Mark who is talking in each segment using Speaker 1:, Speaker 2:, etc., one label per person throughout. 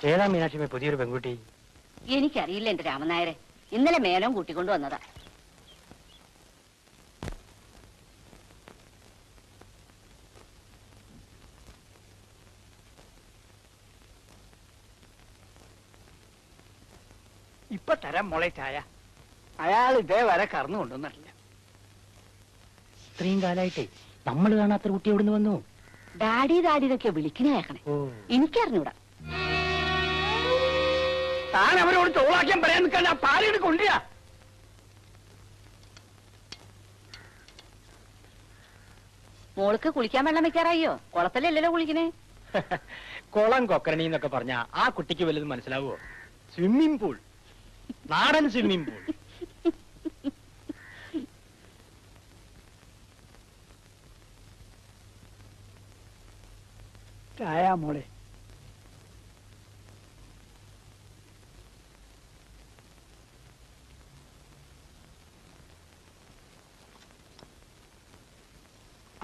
Speaker 1: ഏതാ മീനാക്ഷിമേ പുതിയൊരു പെൺകുട്ടി?
Speaker 2: എനിക്കറിയില്ല എന്റെ രാമനായരെ. ഇന്നലെ മേനോൻ കൂട്ടിക്കൊണ്ടു വന്നതാ.
Speaker 3: ഇപ്പൊ തരാം മോളെ ചായ. അയാൾ ഇതേ വരെ കറന്നു കൊണ്ടുവന്നിട്ടില്ല.
Speaker 1: ഇത്രയും കാലായിട്ടേ നമ്മൾ കാണാത്തൊരു കുട്ടി എവിടുന്ന് വന്നു?
Speaker 2: ഡാഡി ഡാഡിന്നൊക്കെ വിളിക്കണേ കേൾക്കണേ. എനിക്കറിഞ്ഞൂടാ.
Speaker 3: താൻ അവരോട് ചോളാക്കാൻ പറയാൻ നിൽക്കാൻ പാലിന് കൊണ്ടുവരാ.
Speaker 2: മോൾക്ക് കുളിക്കാൻ വെള്ളം വെക്കാറായോ? കുളത്തിലല്ലല്ലോ കുളിക്കണേ.
Speaker 1: കുളം കൊക്കരണി എന്നൊക്കെ പറഞ്ഞ ആ കുട്ടിക്ക് വല്ലതും മനസ്സിലാവോ? സ്വിമ്മിംഗ് പൂൾ, നാടൻ സ്വിമ്മിംഗ് പൂൾ.
Speaker 3: ചായ മോളെ.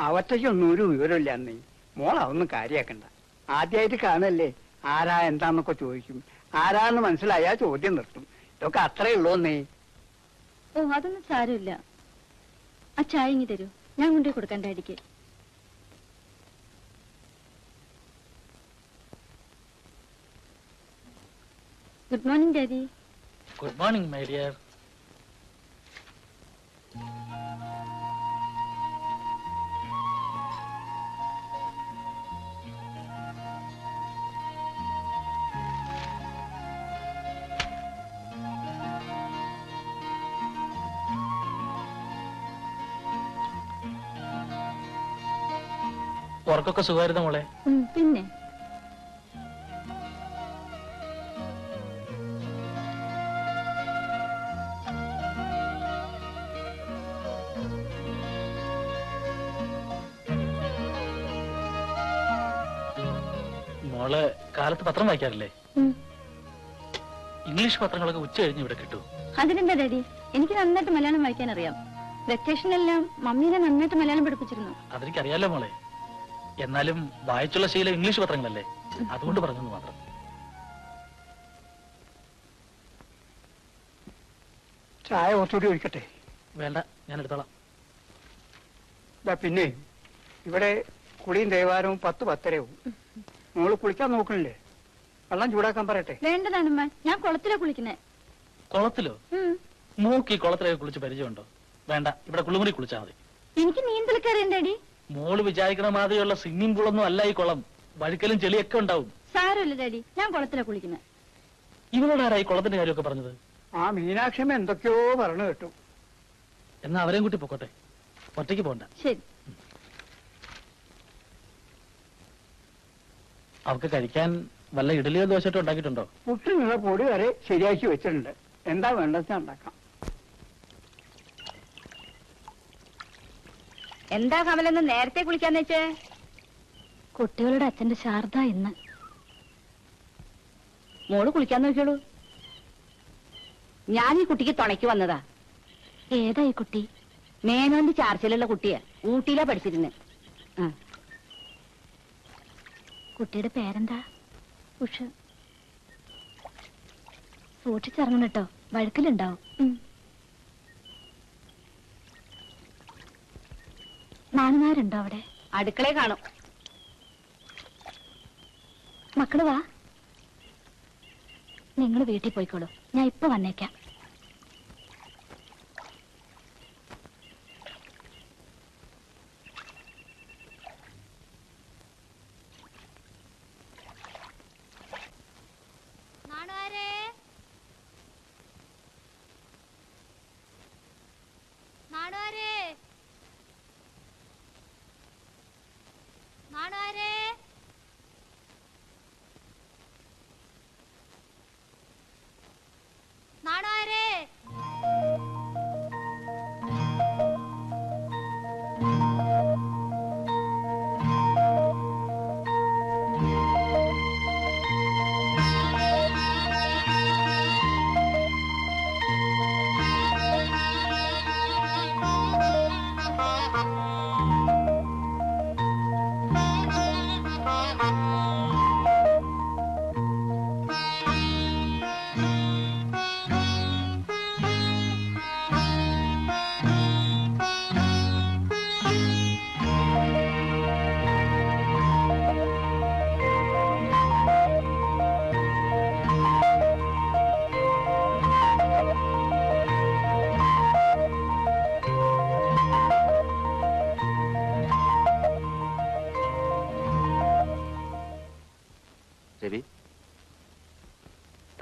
Speaker 3: അവറ്റയ്ക്കൊന്നും ഒരു വിവരമില്ല അന്നേ. മോളതൊന്നും കാര്യാക്കണ്ട. ആദ്യമായിട്ട് കാണല്ലേ, ആരാ എന്താന്നൊക്കെ ചോദിക്കും. ആരാന്ന് മനസ്സിലായാ ചോദ്യം നിർത്തും. ഇതൊക്കെ അത്രേ ഉള്ളൂന്നേ.
Speaker 4: ഓ, അതൊന്നും സാരമില്ല. ആ ചായ ഇങ്ങി തരൂ, ഞാൻ കൊണ്ടുപോയി കൊടുക്കാൻ ഡാഡിക്ക്. Good morning daddy.
Speaker 1: Good morning my dear. ഉറക്കൊക്കെ സുഖമായിരുന്നു മോളെ?
Speaker 4: പിന്നെ
Speaker 1: മോള് കാലത്ത് പത്രം വായിക്കാറില്ലേ? ഇംഗ്ലീഷ് പത്രങ്ങളൊക്കെ ഉച്ച കഴിഞ്ഞ് ഇവിടെ കിട്ടൂ.
Speaker 4: അതിനെന്താ ഡാഡി, എനിക്ക് നന്നായിട്ട് മലയാളം വായിക്കാൻ അറിയാം. വെക്കേഷനെല്ലാം മമ്മീനെ നന്നായിട്ട് മലയാളം പഠിപ്പിച്ചിരുന്നു.
Speaker 1: അതെനിക്കറിയാലോ മോളെ. എന്നാലും വായിച്ചുള്ള ശീലം ഇംഗ്ലീഷ് പത്രങ്ങളല്ലേ, അതുകൊണ്ട് പറഞ്ഞെന്ന് മാത്രം.
Speaker 3: ചായ കുറച്ചുകൂടി ഒഴിക്കട്ടെ?
Speaker 1: വേണ്ട, ഞാൻ എടുത്തോളാം.
Speaker 3: പിന്നെ ഇവിടെ കുളിയും ദേവാരവും 10-10 മോള് കുളിക്കാൻ നോക്കണില്ലേ? വെള്ളം ചൂടാക്കാൻ പറയട്ടെ?
Speaker 4: വേണ്ടതാണമ്മ, ഞാൻ കുളത്തിലാ കുളിക്കുന്നേ.
Speaker 1: കുളത്തിലോ? മോക്ക് ഈ കുളത്തിലേക്ക് കുളിച്ച് പരിചയമുണ്ടോ? വേണ്ട, ഇവിടെ കുളിമുറി കുളിച്ചാൽ മതി.
Speaker 4: എനിക്ക് നീന്തലൊക്കെ അറിയാം ഡാഡി.
Speaker 1: മോള് വിചാരിക്കണ മാതിരിയുള്ള സ്വിമ്മിംഗ് പൂളൊന്നും അല്ല ഈ കുളം. വഴുക്കലും ചെളിയൊക്കെ ഉണ്ടാവും.
Speaker 4: സാരമില്ല ഡാഡി, ഞാൻ കുളത്തിലാ കുളിക്കുന്നത്.
Speaker 1: ഇവളോട് ആരാ ഈ കുളത്തിന്റെ കാര്യമൊക്കെ പറഞ്ഞത്?
Speaker 3: ആ മീനാക്ഷമ്മ എന്തൊക്കെയോ പറഞ്ഞു കേട്ടു.
Speaker 1: എന്നാ അവരെയും കൂട്ടി പൊക്കോട്ടെ, ഒറ്റയ്ക്ക് പോണ്ട.
Speaker 4: ശരി.
Speaker 1: അവർക്ക് കഴിക്കാൻ വല്ല ഇഡലിയോ ദോശയോ ഉണ്ടാക്കിയിട്ടുണ്ടോ?
Speaker 3: പുട്ടിനുള്ള പൊടി വരെ ശരിയാക്കി വെച്ചിട്ടുണ്ട്. എന്താ വേണ്ടത് ഉണ്ടാക്കാം.
Speaker 2: എന്താ കമലെന്ന് നേരത്തെ കുളിക്കാന്ന് വെച്ചേ?
Speaker 4: കുട്ടികളുടെ അച്ഛന്റെ ശാരദ ഇന്ന്.
Speaker 2: മോള് കുളിക്കാൻ നോക്കിയോളൂ. ഞാൻ ഈ കുട്ടിക്ക് തുണയ്ക്ക് വന്നതാ.
Speaker 4: ഏതാ ഈ കുട്ടി?
Speaker 2: മേനോന്റെ ചാർച്ചിലുള്ള കുട്ടിയാ, ഊട്ടിയിലാ പഠിച്ചിരുന്നെ.
Speaker 4: കുട്ടിയുടെ പേരെന്താ? ഉഷ. സൂക്ഷിച്ചിറങ്ങണം കേട്ടോ, വഴുക്കലുണ്ടാവും. നാണുമാരുണ്ടോ അവിടെ?
Speaker 2: അടുക്കളയെ കാണും.
Speaker 4: മക്കള് വാ, നിങ്ങൾ വീട്ടിൽ പോയിക്കോളൂ, ഞാൻ ഇപ്പൊ വന്നേക്കാം.
Speaker 5: നാണുവാരേ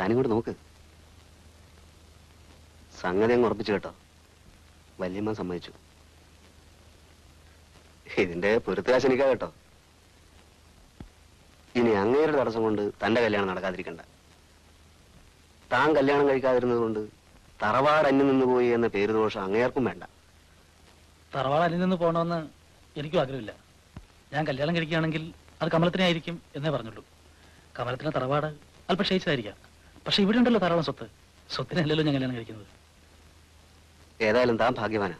Speaker 5: താനിങ്ങോട്ട് നോക്ക്. സംഗതി അങ്ങ് ഉറപ്പിച്ചു കേട്ടോ. വല്യമ്മ സമ്മതിച്ചു. ഇതിന്റെ പൊരുത്തുകാശ് എനിക്കാ കേട്ടോ. ഇനി അങ്ങേരുടെ തടസ്സം കൊണ്ട് തന്റെ കല്യാണം നടക്കാതിരിക്കണ്ട. താൻ കല്യാണം കഴിക്കാതിരുന്നത് കൊണ്ട് തറവാട് അന്യം നിന്ന് പോയി എന്ന പേര് ദോഷം അങ്ങേർക്കും വേണ്ട.
Speaker 6: തറവാട് അന്യം നിന്ന് പോകണമെന്ന് എനിക്കും ആഗ്രഹമില്ല. ഞാൻ കല്യാണം കഴിക്കുകയാണെങ്കിൽ അത് കമലത്തിനെ ആയിരിക്കും എന്നേ പറഞ്ഞുള്ളൂ. കമലത്തിന് തറവാട് അല്പം ക്ഷയിച്ചതായിരിക്കാം. പക്ഷെ ഇവിടെ ഉണ്ടല്ലോ ധാരാളം സ്വത്ത്. സ്വത്തിനല്ലല്ലോ ഞാൻ കല്യാണം കഴിക്കുന്നത്.
Speaker 5: ഏതായാലും താൻ ഭാഗ്യവാനാ.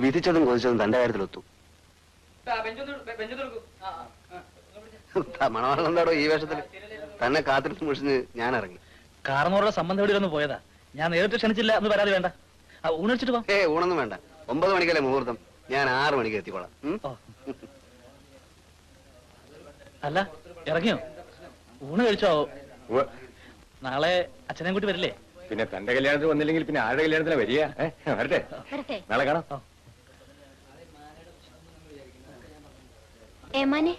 Speaker 5: വിധിച്ചതും കൊതിച്ചതും തന്റെ കാര്യത്തിലൊത്തു. മണവാളം എന്താടോ ഈ വേഷത്തിൽ? തന്നെ കാത്തിട്ട് മുഷിഞ്ഞ് ഞാൻ ഇറങ്ങി.
Speaker 6: കാർന്നോറുടെ സംബന്ധം എവിടെ ഒന്ന് പോയതാ. ഞാൻ നേരിട്ട് ക്ഷണിച്ചില്ല എന്ന് വരാതെ വേണ്ട. ഊണിച്ചിട്ട് പോ.
Speaker 5: ഊണൊന്നും വേണ്ട. 9 മണിക്കല്ലേ മുഹൂർത്തം. ഞാൻ 6 മണിക്ക് എത്തിക്കോളാം.
Speaker 6: അല്ല, ഇറങ്ങിയോ? ഊണ് കഴിച്ചോ? നാളെ അച്ഛനെ കൂട്ടി വരില്ലേ?
Speaker 1: പിന്നെ തന്റെ കല്യാണത്തിന് വന്നില്ലെങ്കിൽ പിന്നെ ആരുടെ കല്യാണത്തിനാ വരിക? വരട്ടെ, നാളെ കാണാം.
Speaker 4: ഏമാനെ,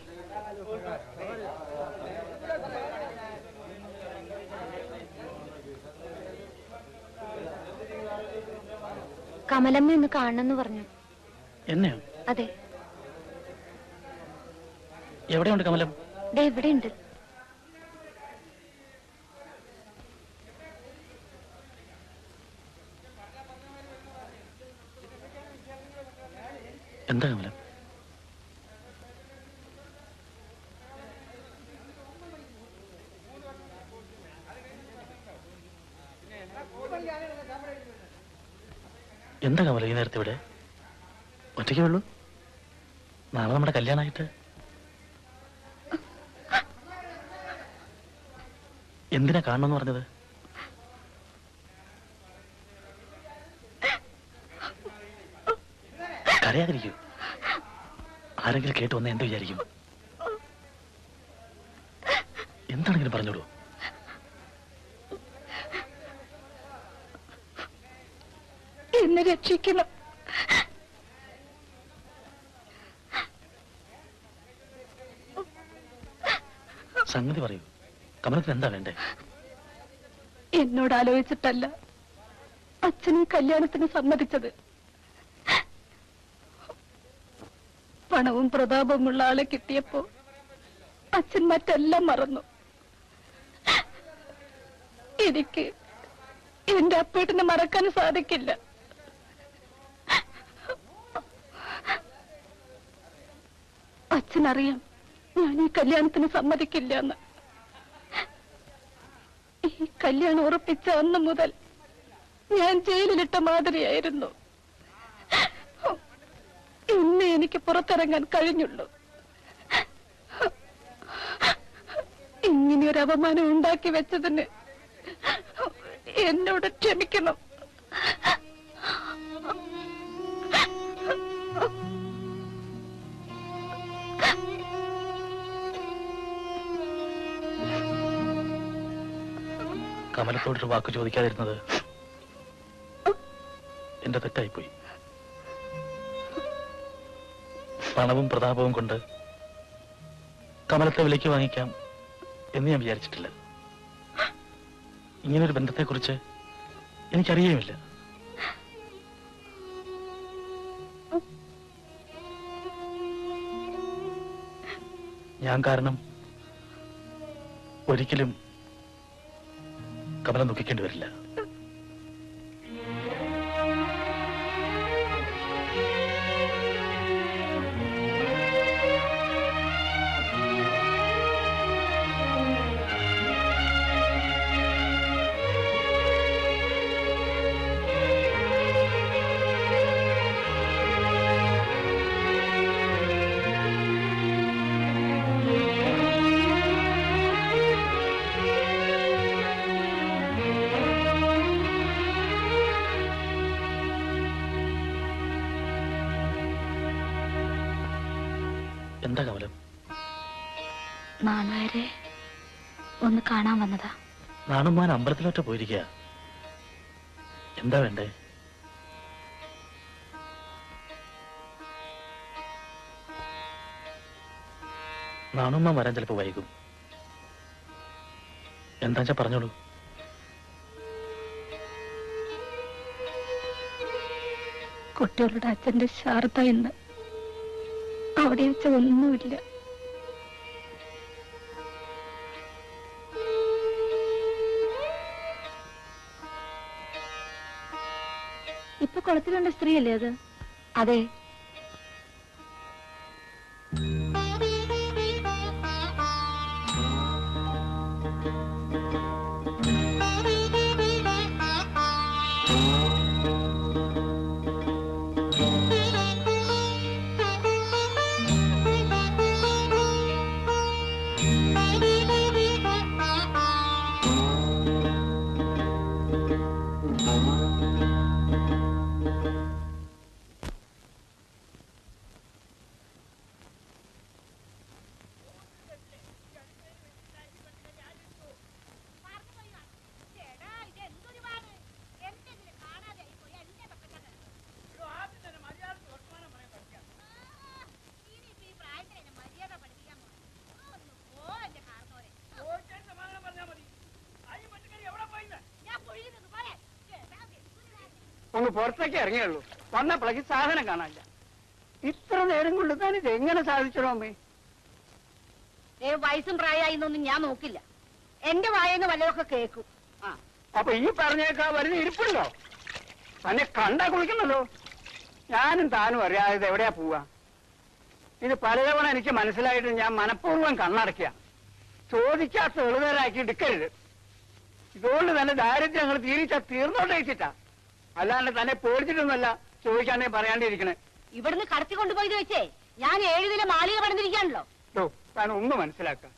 Speaker 4: കമലമ്മ ഒന്ന് കാണണമെന്ന് പറഞ്ഞു.
Speaker 6: എന്നെയോ?
Speaker 4: അതെ.
Speaker 6: എവിടെയുണ്ട് കമലം?
Speaker 4: ഇവിടെ ഉണ്ട്.
Speaker 6: എന്താ കമലം? എന്താ കമലം ഈ നേരത്തെ ഇവിടെ? ഒറ്റയ്ക്കേ ഉള്ളൂ? നാളെ നമ്മുടെ കല്യാണമായിട്ട് എന്തിനാ കാണണമെന്ന് പറഞ്ഞത്? കരയാതിരിക്കൂ. ആരെങ്കിലും കേട്ട് വന്ന എന്ത് വിചാരിക്കും? എന്താണെങ്കിലും പറഞ്ഞോളൂ.
Speaker 4: എന്നെ രക്ഷിക്കണം.
Speaker 6: സംഗതി പറയൂ. കമലത്തിന് എന്താ വേണ്ടേ?
Speaker 4: എന്നോട് ആലോചിച്ചിട്ടല്ല അച്ഛൻ ഈ കല്യാണത്തിന് സമ്മതിച്ചത്. പണവും പ്രതാപവുമുള്ള ആളെ കിട്ടിയപ്പോ അച്ഛൻ മറ്റെല്ലാം മറന്നു. എനിക്ക് എന്റെ അപ്പേട്ടിനെ മറക്കാൻ സാധിക്കില്ല. അച്ഛനറിയാം ഞാൻ ഈ കല്യാണത്തിന് സമ്മതിക്കില്ല എന്ന്. ഈ കല്യാണം ഉറപ്പിച്ച അന്ന് മുതൽ ഞാൻ ജയിലിലിട്ട മാതിരിയായിരുന്നു. ഇന്ന് എനിക്ക് പുറത്തിറങ്ങാൻ കഴിഞ്ഞുള്ളൂ. ഇങ്ങനെയൊരു അപമാനം ഉണ്ടാക്കി വെച്ചതിന് എന്നോട് ക്ഷമിക്കണം.
Speaker 6: കമലത്തോടൊരു വാക്ക് ചോദിക്കാതിരുന്നത് എന്റെ തെറ്റായിപ്പോയി. പണവും പ്രതാപവും കൊണ്ട് കമലത്തെ വിലയ്ക്ക് വാങ്ങിക്കാം എന്ന് ഞാൻ വിചാരിച്ചിട്ടില്ല. ഇങ്ങനൊരു ബന്ധത്തെക്കുറിച്ച് എനിക്കറിയുമില്ല. ഞാൻ കാരണം ഒരിക്കലും കമലം ദുഃഖിക്കേണ്ടി വരില്ല. എന്താ കമലം?
Speaker 4: നാണുവരെ ഒന്ന് കാണാൻ വന്നതാ.
Speaker 6: നാണുമാൻ അമ്പലത്തിലോട്ട് പോയിരിക്കുക. എന്താ വേണ്ടേ? നാണുമ്മ വരാൻ ചിലപ്പോ വൈകും. എന്താ വെച്ചാ പറഞ്ഞോളൂ.
Speaker 4: കുട്ടികളുടെ അച്ഛന്റെ ശാരദയുണ്ട്. അവിടെ വെച്ച ഒന്നുമില്ല. ഇപ്പൊ കുളത്തിലുണ്ട സ്ത്രീയല്ലേ അത്?
Speaker 2: അതെ.
Speaker 3: ഒന്ന് പുറത്തേക്ക് ഇറങ്ങിയുള്ളൂ. വന്നപ്പോഴേക്ക് സാധനം കാണാനില്ല. ഇത്ര നേരം കൊണ്ട് താൻ ഇത് എങ്ങനെ സാധിച്ചോ അമ്മേ?
Speaker 2: വയസ്സും പ്രായമായിന്നൊന്നും ഞാൻ നോക്കില്ല. എന്റെ വായന്ന് വല്ലതൊക്കെ കേൾക്കും.
Speaker 3: അപ്പൊ ഈ പറഞ്ഞേക്കാ വരുന്ന ഇരിപ്പുണ്ടോ? തന്നെ കണ്ടാ കുളിക്കണല്ലോ. ഞാനും താനും അറിയാതെ ഇത് എവിടെയാ പോവാ? ഇത് പലതവണ എനിക്ക് മനസ്സിലായിട്ട് ഞാൻ മനഃപൂർവ്വം കണ്ണടക്കുക. ചോദിക്കാത്ത എളുതരാക്കി എടുക്കരുത്. ഇതുകൊണ്ട് തന്നെ ദാരിദ്ര്യങ്ങൾ തീർന്നോട്ടേച്ചിട്ടാ. അല്ലാണ്ട് തന്നെ പേടിച്ചിട്ടൊന്നുമല്ല ചോദിക്കാനേ പറയാണ്ടിരിക്കണേ.
Speaker 2: ഇവിടുന്ന് കടത്തി കൊണ്ടുപോയത് വെച്ചേ ഞാൻ 7 നില മാളിക പണിതിരിക്കാണല്ലോ.
Speaker 3: താൻ ഒന്ന് മനസ്സിലാക്കാം.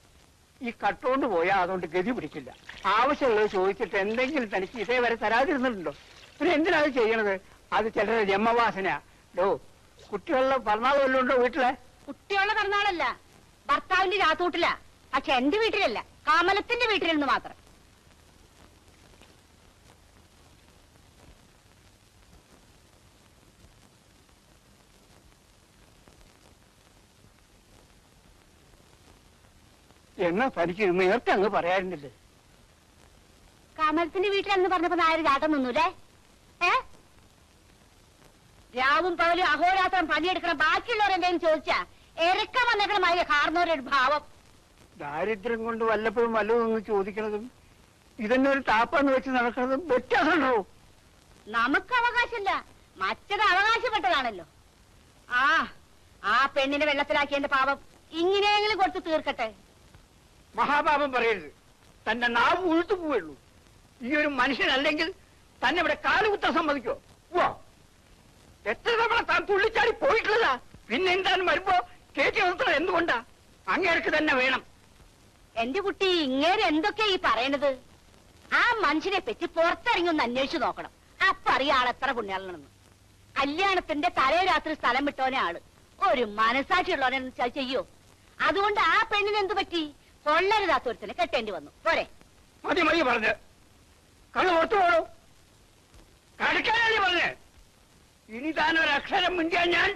Speaker 3: ഈ കട്ടുകൊണ്ട് പോയാൽ അതുകൊണ്ട് ഗതി പിടിക്കില്ല. ആവശ്യമുള്ളത് ചോദിച്ചിട്ട് എന്തെങ്കിലും തനിക്ക് ഇതേവരെ തരാതിരുന്നിട്ടുണ്ടോ? പിന്നെ എന്തിനാ അത് ചെയ്യണത്? അത് ചിലരുടെ ജന്മവാസന. കുട്ടികളുടെ പിറന്നാൾ വല്ലതും ഉണ്ടോ വീട്ടിലെ?
Speaker 2: കുട്ടികളുടെ പിറന്നാളല്ല, ഭർത്താവിന്റെ രാത്തൂട്ടില. പക്ഷെ എന്റെ വീട്ടിലല്ല, കമലത്തിന്റെ വീട്ടിലെന്ന് മാത്രം.
Speaker 3: എന്നാ തനിക്ക് നേരത്തെ അങ്ങ് പറയാറുണ്ടല്ലേ?
Speaker 2: കമലത്തിന്റെ വീട്ടിലെന്ന് പറഞ്ഞപ്പോ നായർ ചാട്ടം നിന്നൂലേ? രാവും പകലും അഹോരാത്രം പണിയെടുക്കണം. ബാക്കിയുള്ളവർ എന്തെങ്കിലും ചോദിച്ചാ ഇറക്കം വന്നേക്കണം. അതിലെ കാർന്നവരൊരു ഭാവം.
Speaker 3: ദാരിദ്ര്യം കൊണ്ട് വല്ലപ്പോഴും വല്ലതൊന്ന് ചോദിക്കണതും ഇതന്നെ ഒരു താപ്പാന്ന് വെച്ച് നടക്കുന്നതും വ്യത്യാസമുണ്ടോ?
Speaker 2: നമുക്ക് അവകാശമില്ല, മറ്റത് അവകാശപ്പെട്ടതാണല്ലോ. ആ പെണ്ണിനെ വെള്ളത്തിലാക്കിയ എന്റെ പാപം ഇങ്ങനെയെങ്കിലും കൊടുത്ത് തീർക്കട്ടെ.
Speaker 3: മഹാപാപം പറയരുത്. തന്റെ നാവ് ഉഴുത്തു പോവുള്ളൂ. ഈ ഒരു മനുഷ്യനല്ലെങ്കിൽ തന്നെ ഇവിടെ കാലുകുത്താൻ സമ്മതിക്കോ? എത്ര തവണ താൻ തുള്ളിച്ചാടി പോയിട്ടുള്ളതാ. പിന്നെ എന്തായാലും വരുമ്പോ കേറ്റി നിർത്തണം. എന്തുകൊണ്ടാ? അങ്ങേർക്ക് തന്നെ വേണം.
Speaker 2: എന്റെ കുട്ടി, ഇങ്ങേര് എന്തൊക്കെയാ ഈ പറയണത്? ആ മനുഷ്യനെ പറ്റി പുറത്തിറങ്ങി ഒന്ന് അന്വേഷിച്ചു നോക്കണം. അപ്പൊ അറിയാം ആളെത്ര പുണ്യാളണെന്ന്. കല്യാണത്തിന്റെ തലേ രാത്രി സ്ഥലം വിട്ടോനെ ആള്. ഒരു മനസാക്ഷിയുള്ളവനെ ചെയ്യോ? അതുകൊണ്ട് ആ പെണ്ണിന് എന്ത് പറ്റി? കൊള്ളരുതാത്തൊരുത്തനെ കെട്ടേണ്ടി വന്നു. പോരെ?
Speaker 3: മതി മതി പറഞ്ഞ് കണ്ണു പുറത്തു പോകണോ? കടക്കാനല്ലേ പറഞ്ഞ്? ഇനി താൻ ഒരക്ഷരം മുൻകാൻ ഞാൻ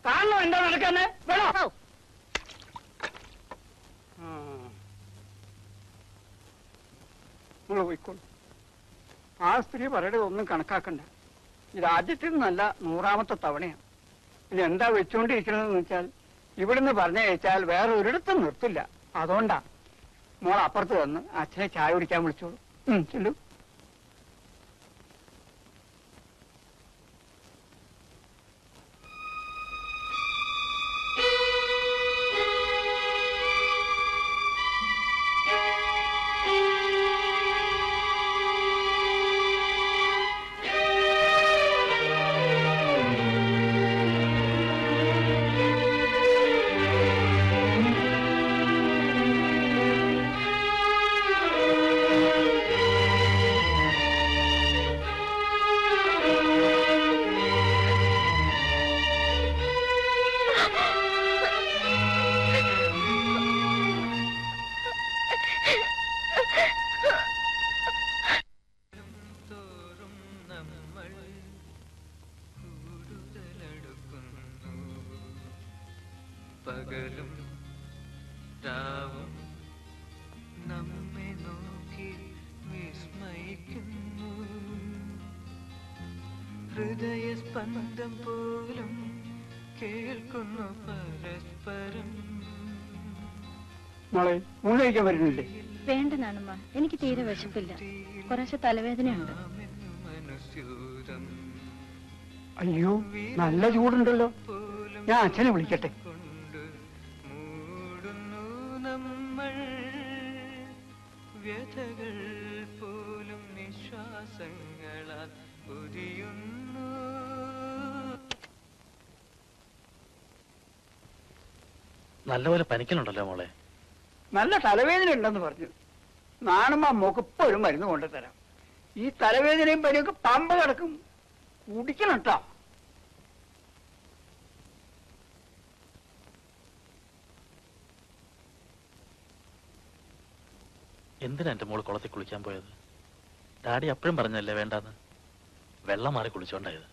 Speaker 3: കാണണോ എന്താ നടക്കാന്ന്? വേണോ? നിങ്ങൾ പോയിക്കോളൂ. ആ സ്ത്രീ പറയണത് ഒന്നും കണക്കാക്കണ്ട. ഇത് ആദ്യത്തിൽ നിന്നല്ല 100ാമത്തെ തവണയാണ്. ഇത് എന്താ വെച്ചുകൊണ്ടിരിക്കണമെന്ന് വെച്ചാൽ ഇവിടുന്ന് പറഞ്ഞയച്ചാൽ വേറെ ഒരിടത്തും നിർത്തില്ല. അതുകൊണ്ടാ. മോൾ അപ്പുറത്ത് വന്ന് അച്ഛനെ ചായ കുടിക്കാൻ വിളിച്ചോളൂ. ചെല്ലു.
Speaker 7: പകലും രാവും നമ്മെ ഹൃദയസ്പന്ദം പോലും കേൾക്കുന്നു പരസ്പരം.
Speaker 3: മോളെ ഊണ് കഴിക്കാൻ വരുന്നില്ലേ?
Speaker 4: വേണ്ട നാണമ്മ, എനിക്ക് തീരെ വിശപ്പില്ല. കുറച്ച് തലവേദനയുണ്ട്.
Speaker 7: മനുസ്യൂതം
Speaker 3: അയ്യോ നല്ല ചൂടുണ്ടല്ലോ, ഞാൻ അച്ഛനെ വിളിക്കട്ടെ.
Speaker 7: കൊണ്ട് മൂടുന്നു നമ്മൾ വ്യഥകൾ പോലും നിശ്വാസങ്ങളാൽ പൊതിയുന്നു.
Speaker 6: നല്ലപോലെ പനിക്കലുണ്ടല്ലോ മോളെ.
Speaker 3: നല്ല തലവേദന ഉണ്ടെന്ന് പറഞ്ഞു. നാണമ്മ മോക്ക് ഇപ്പോഴും മരുന്ന് കൊണ്ടുതരാം. ഈ തലവേദനയും പനിയൊക്കെ പമ്പ കിടക്കും, കുടിക്കണം കേട്ടോ.
Speaker 6: എന്തിനാ എന്റെ മോള് കുളത്തിൽ കുളിക്കാൻ പോയത്? ഡാഡി അപ്പോഴും പറഞ്ഞല്ലേ വേണ്ടാന്ന്. വെള്ളം മാറി കുളിച്ചോണ്ടായത്.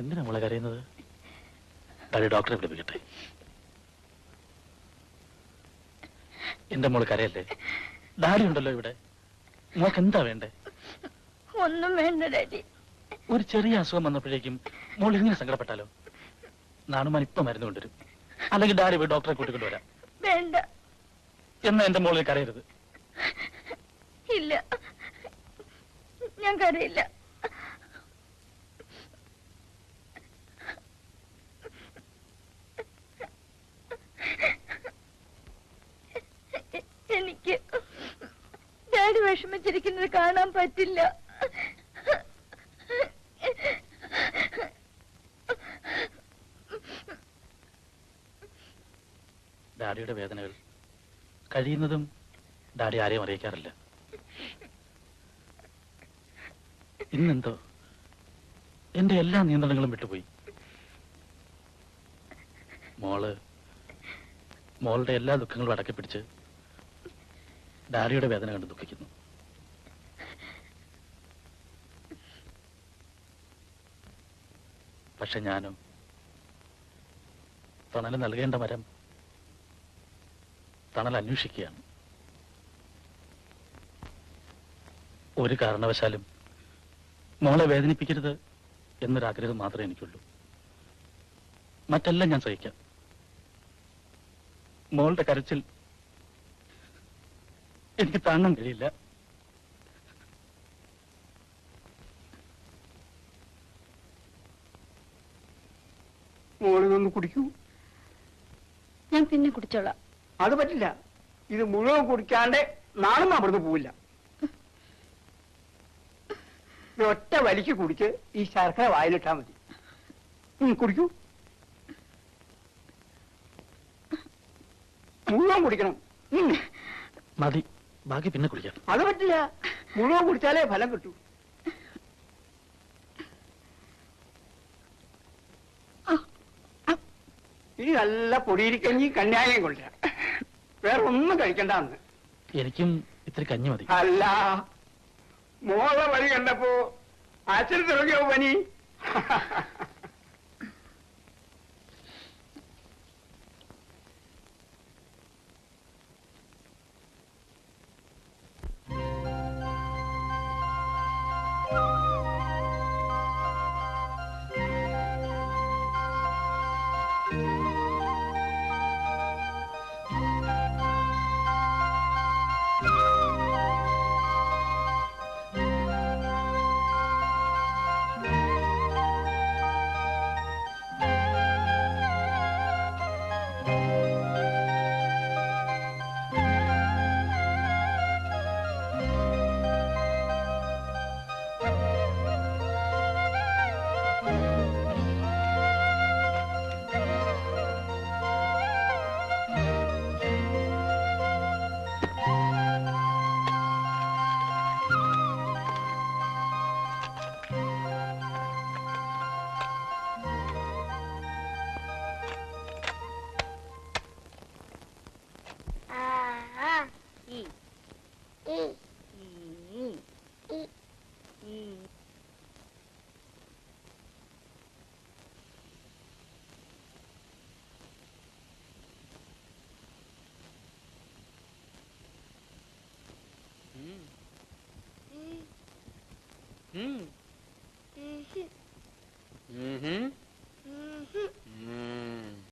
Speaker 6: എന്തിനാ മോളെ കരയുന്നത്? ഡാഡി ഡോക്ടറെ വിളിപ്പിക്കട്ടെ. എന്റെ മോള് കരയല്ലേ? ഡാഡി ഉണ്ടല്ലോ ഇവിടെ. മോക്ക് എന്താ വേണ്ടേ?
Speaker 4: ഒന്നും വേണ്ട ഡാഡി.
Speaker 6: ഒരു ചെറിയ അസുഖം വന്നപ്പോഴേക്കും മോൾ ഇങ്ങനെ സങ്കടപ്പെട്ടാലോ? നാണുമാൻ ഇപ്പൊ മരുന്ന് കൊണ്ടുവരും, അല്ലെങ്കിൽ ഡാഡി പോയി ഡോക്ടറെ കൂട്ടിക്കൊണ്ട് വരാം.
Speaker 4: വേണ്ട.
Speaker 6: എന്നാ എന്റെ മോളിൽ കരയരുത്.
Speaker 4: ഇല്ല, ഞാൻ കരയില്ല. എനിക്ക് ഡാഡി വിഷമിച്ചിരിക്കുന്നത് കാണാൻ പറ്റില്ല.
Speaker 6: ഡാഡിയുടെ വേദനകൾ കഴിയുന്നതും ഡാഡി ആരെയും അറിയിക്കാറില്ല. ഇന്നെന്തോ എന്റെ എല്ലാ നിയന്ത്രണങ്ങളും വിട്ടുപോയി. മോളുടെ എല്ലാ ദുഃഖങ്ങളും അടക്കി പിടിച്ച് ഡാഡിയുടെ വേദന കണ്ട് ദുഃഖിക്കുന്നു. പക്ഷെ ഞാനോ തണൽ നൽകേണ്ട മരം തണൽ അന്വേഷിക്കുകയാണ്. ഒരു കാരണവശാലും മോളെ വേദനിപ്പിക്കരുത് എന്നൊരാഗ്രഹം മാത്രമേ എനിക്കുള്ളൂ. മറ്റെല്ലാം ഞാൻ സഹിക്കാം. മോളുടെ കരച്ചിൽ എനിക്ക് താങ്ങാൻ കഴിയില്ല.
Speaker 3: മോളിതൊന്ന് കുടിക്കൂ.
Speaker 4: ഞാൻ പിന്നെ കുടിച്ചോളാം.
Speaker 3: അത് പറ്റില്ല, ഇത് മുഴുവൻ കുടിക്കാണ്ട് നാളെ അവിടുന്ന് പോവില്ല. ഒറ്റ വലിക്ക് കുടിച്ച് ഈ ശർക്കര വായിലിട്ടാ മതി. കുടിക്കൂ, മുഴുവൻ കുടിക്കണം.
Speaker 6: മതി, ബാക്കി പിന്നെ കുടിക്കാം.
Speaker 3: അത് പറ്റില്ല, മുഴുവൻ കുടിച്ചാലേ ഫലം കിട്ടൂ. ഇനി നല്ല പൊടിയിരിക്കഞ്ഞി കന്യായം കൊണ്ടുവരാം. വേറെ ഒന്നും കഴിക്കണ്ടെന്ന്.
Speaker 6: എനിക്കും ഇത്തിരി കഞ്ഞി മതി.
Speaker 3: അല്ല, മോളെ വഴി കണ്ടപ്പോ അച്ഛൻ തുടങ്ങിയോ പനി?
Speaker 1: ഉം